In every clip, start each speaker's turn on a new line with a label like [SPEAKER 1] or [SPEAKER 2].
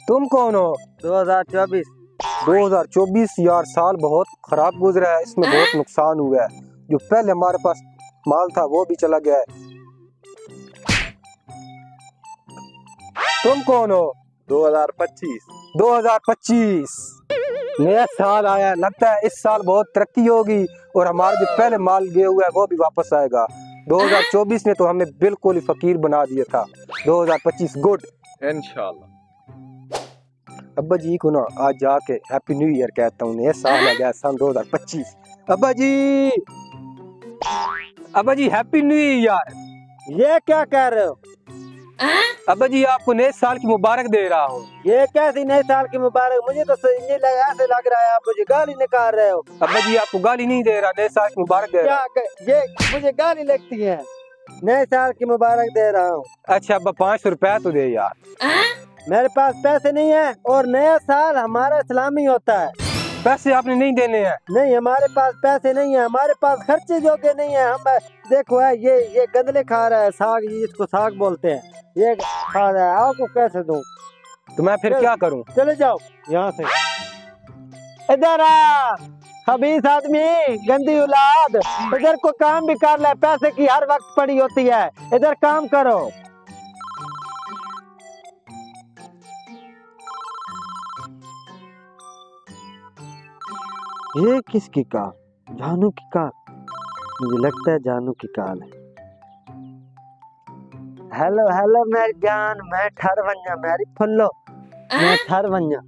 [SPEAKER 1] तुम कौन हो?
[SPEAKER 2] 2024।
[SPEAKER 1] 2024 यार साल बहुत खराब गुजरा है, इसमें बहुत नुकसान हुआ है। जो पहले हमारे पास माल था वो भी चला गया है। तुम कौन हो?
[SPEAKER 3] 2025।
[SPEAKER 1] 2025 नया साल आया है, लगता है इस साल बहुत तरक्की होगी और हमारा जो पहले माल गया हुआ है वो भी वापस आएगा। 2024 ने तो हमें बिल्कुल ही फकीर बना दिया था। 2025 गुड
[SPEAKER 3] इंशाल्लाह।
[SPEAKER 1] अब्बा जी को ना आज जाके हैप्पी न्यू ईयर कहता हूँ। नया साल आ गया सन 2025। अब्बा जी हैप्पी न्यू ईयर।
[SPEAKER 2] ये क्या कह रहे हो?
[SPEAKER 1] अब्बा जी आपको नए साल की मुबारक दे रहा हूँ।
[SPEAKER 2] ये कैसी नए साल की मुबारक? मुझे तो ऐसे लग रहा है आप मुझे गाली निकाल रहे हो।
[SPEAKER 1] अब्बा जी आपको गाली नहीं दे रहा, नए साल की मुबारक दे रहा हूँ।
[SPEAKER 2] ये मुझे गाली लगती है। नए साल की मुबारक दे रहा हूँ।
[SPEAKER 1] अच्छा अब्बा 500 रुपया तो दे यार।
[SPEAKER 2] मेरे पास पैसे नहीं है और नया साल हमारा इस्लामी होता है।
[SPEAKER 1] पैसे आपने नहीं देने हैं?
[SPEAKER 2] नहीं, हमारे पास पैसे नहीं है, हमारे पास खर्चे जोगे नहीं है। हम देखो है ये गंदले खा रहा है, साग, जिसको साग बोलते हैं, ये खा रहा है। आपको कैसे दूं?
[SPEAKER 1] तो मैं फिर क्या करूं?
[SPEAKER 2] चले जाओ यहाँ से। इधर आ खबीस आदमी, गंदी औलाद, इधर को काम भी कर ले। पैसे की हर वक्त पड़ी होती है, इधर काम करो। ये किसकी कार? जानू की कार। मुझे लगता है जानू की कार है। हेलो हेलो मेरी जान, मैं ठर वन्या मेरी फुल्लो, मैं ठर वन्या,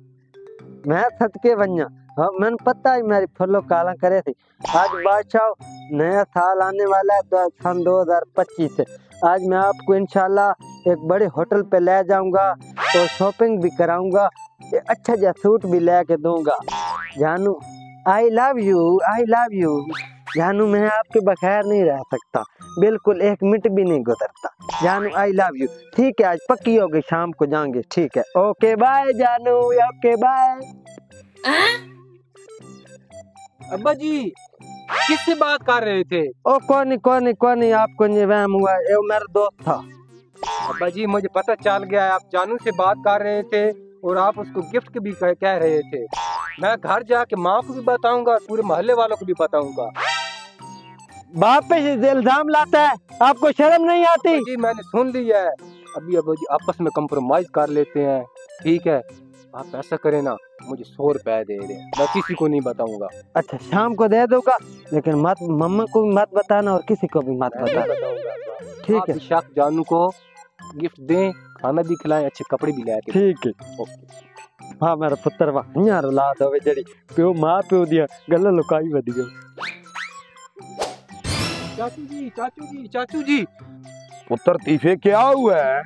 [SPEAKER 2] मैं सदके वन्या। हाँ मैंने पता है मेरी फुल्लो काला करे थी। आज बादशाह नया साल आने वाला है सन 2025 से। आज मैं आपको इंशाल्लाह एक बड़े होटल पे ले जाऊंगा और शॉपिंग भी कराऊंगा, अच्छा जा सूट भी लेके दूंगा। जानू आई लव यू जानू, मैं आपके बगैर नहीं रह सकता, बिल्कुल एक मिनट भी नहीं गुजरता। जानू आई लव यू। ठीक है आज पक्की हो गई, शाम को जाएंगे। ठीक है ओके बाय जानू, ओके बाय।
[SPEAKER 1] अब्बा जी किससे बात कर रहे थे?
[SPEAKER 2] ओ कौन नहीं, आपको नहीं वहम हुआ, ये मेरा दोस्त था।
[SPEAKER 1] अब्बा जी मुझे पता चल गया है, आप जानू से बात कर रहे थे और आप उसको गिफ्ट भी कह रहे थे। मैं घर जाके माँ को भी बताऊंगा, पूरे मोहल्ले वालों को भी बताऊंगा।
[SPEAKER 2] बाप पे इल्जाम लाता है, आपको शर्म नहीं आती?
[SPEAKER 1] जी मैंने सुन लिया है। अभी अब्बा जी आपस में कंप्रोमाइज कर लेते हैं, ठीक है? आप ऐसा करें ना, मुझे 100 रुपए दे दें, मैं किसी को नहीं बताऊंगा।
[SPEAKER 2] अच्छा शाम को दे दूंगा, लेकिन मत मम्मा को भी मत बताना और किसी को भी मत बताना। ठीक है?
[SPEAKER 1] शक जानू को गिफ्ट दें, खाना भी खिलाएं, अच्छे कपड़े भी लाए।
[SPEAKER 2] ठीक है ओके। हाँ मेरा पुत्र वाह यार औलाद होवे जड़ी प्यो मां प्यो दिया गल्ला लुकाई वधियो।
[SPEAKER 1] चाचू जी
[SPEAKER 3] पुत्र तीफे क्या हुआ है?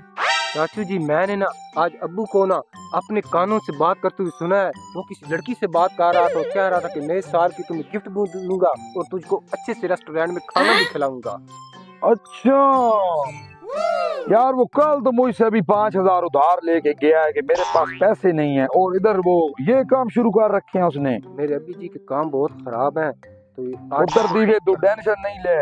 [SPEAKER 1] चाचू जी मैंने ना आज अब्बू को ना अपने कानों से बात करते हुए सुना है। वो किसी लड़की से बात कर रहा था और कह रहा था कि नए साल की तुम्हें गिफ्ट दूंगा और तुझको अच्छे से रेस्टोरेंट में खाना भी खिलाऊंगा।
[SPEAKER 3] अच्छा यार, वो कल तो मुझसे अभी 5000 उधार लेके गया है कि मेरे पास पैसे नहीं है, और इधर वो ये काम शुरू कर रखे हैं उसने।
[SPEAKER 1] मेरे अब्बी जी के काम बहुत खराब हैं, तो
[SPEAKER 3] उधर दीवे तू टेंशन नहीं ले,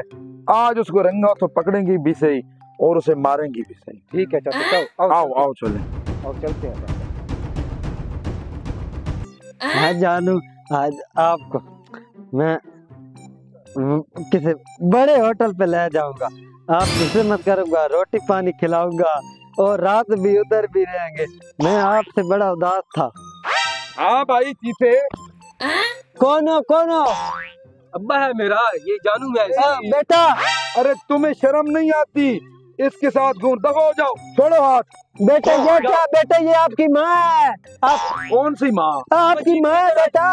[SPEAKER 3] आज उसको रंगा तो पकड़ेंगे भी सही और उसे मारेंगे भी सही।
[SPEAKER 1] ठीक है चाचा, चलो
[SPEAKER 3] आओ चले,
[SPEAKER 1] आओ चलते हैं।
[SPEAKER 2] हाँ जानू आज आपको मैं किसी बड़े होटल पे ले जाऊंगा, आप मुझसे मत करूंगा, रोटी पानी खिलाऊंगा और रात भी उधर भी रहेंगे। मैं आपसे बड़ा उदास था।
[SPEAKER 3] हाँ भाई चीते।
[SPEAKER 2] कौन हो?
[SPEAKER 1] अब्बा है मेरा, ये जानू मैं।
[SPEAKER 2] बेटा
[SPEAKER 3] अरे तुम्हें शर्म नहीं आती? इसके साथ घूम, दफा हो जाओ, छोड़ो हाथ।
[SPEAKER 2] बेटा ये क्या? बेटा ये आपकी माँ है। आप
[SPEAKER 3] कौन सी माँ?
[SPEAKER 2] आपकी माँ है बेटा।